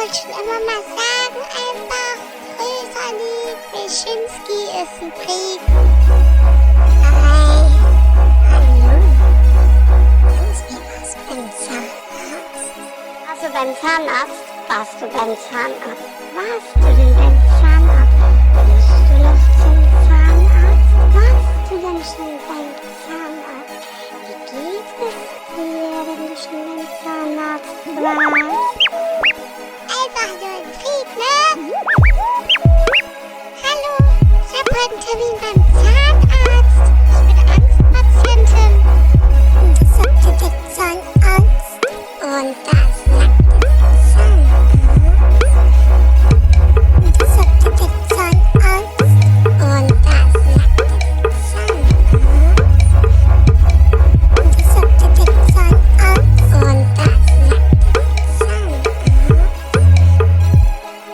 wollte schon immer mal sagen, einfach, Rösali Wyszynski ist ein Brief. Hi. Hallo. Wie war's beim Zahnarzt? Warst du beim Zahnarzt? Warst du beim Zahnarzt? Warst du denn beim Zahnarzt? Musst du noch zum Zahnarzt? Warst du denn schon beim Zahnarzt? Wie geht es dir, wenn du schon beim Zahnarzt warst? Einfach nur ein Fried, ne? Hallo, ich habe heute einen Termin beim Zahnarzt. Ich bin Angstpatientin. Und das sagte der Zahnarzt. Und das sagte der Zahnarzt. Und das sagte der Zahnarzt. Und das sagte der Zahnarzt. Und das sagte der Zahnarzt. Und das sagte der Zahnarzt.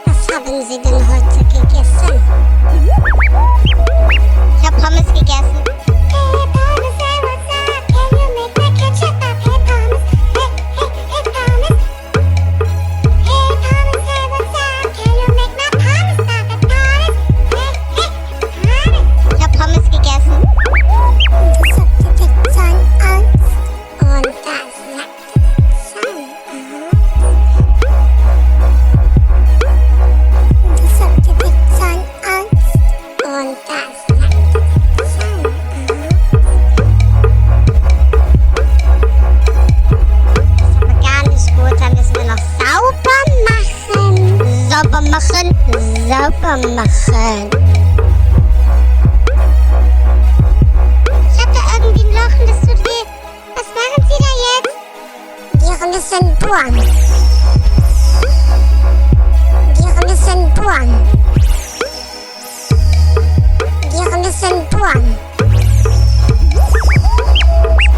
Was haben Sie denn heute gegessen? Ich habe Pommes gegessen. Hey Pommes, hey what's up? Can you make my ketchup up? Hey Pommes, hey Pommes. Hey Pommes, hey what's up? Can you make my Pommes up? Hey Pommes, hey Pommes. Ich habe Pommes gegessen. Und das sagte der Zahnarzt. Und das sagte der Zahnarzt. Und das sagte der Zahnarzt. Und das sagte der Zahnarzt. Das ist aber gar nicht gut. Da müssen wir noch sauber machen. Sauber machen. Sauber machen. Ich hab da irgendwie ein Loch und das tut weh. Was machen Sie da jetzt? Wir müssen bohren. Wir müssen bohren. Wir müssen bohren.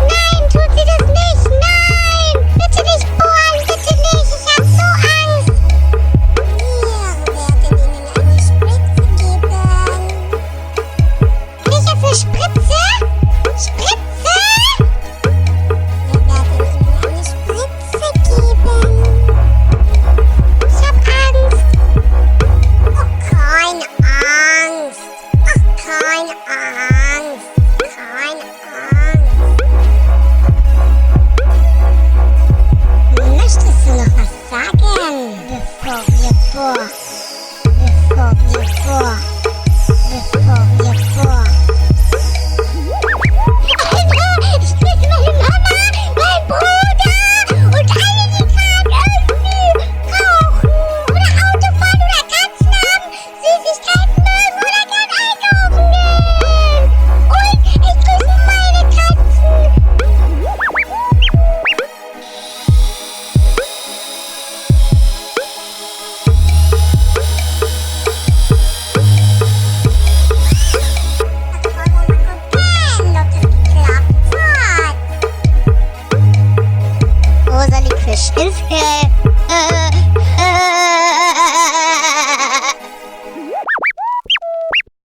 Nein, tut sie das nicht. Nein, bitte nicht bohren. Bitte nicht. Ich hab so Angst. Wir werden Ihnen eine Spritze geben. Krieg ich jetzt eine Spritze? Spritze? Wir werden Ihnen eine Spritze geben. Ich hab Angst. Oh, keine Angst. Ach, keine Angst. Keine Angst. Möchtest du noch was sagen? Bevor wir bohren. Bevor wir bohren. Bevor wir bohren. Alter, ich kriege meine Mama, mein Bruder und alle, die gerade irgendwie rauchen oder Auto fahren oder Katzen haben, Süßigkeiten mögen oder gern einkaufen gehen. Und ich grüße meine Katzen. Das wollen wir mal gucken, ob das geklappt hat. Rosali Wyszynski.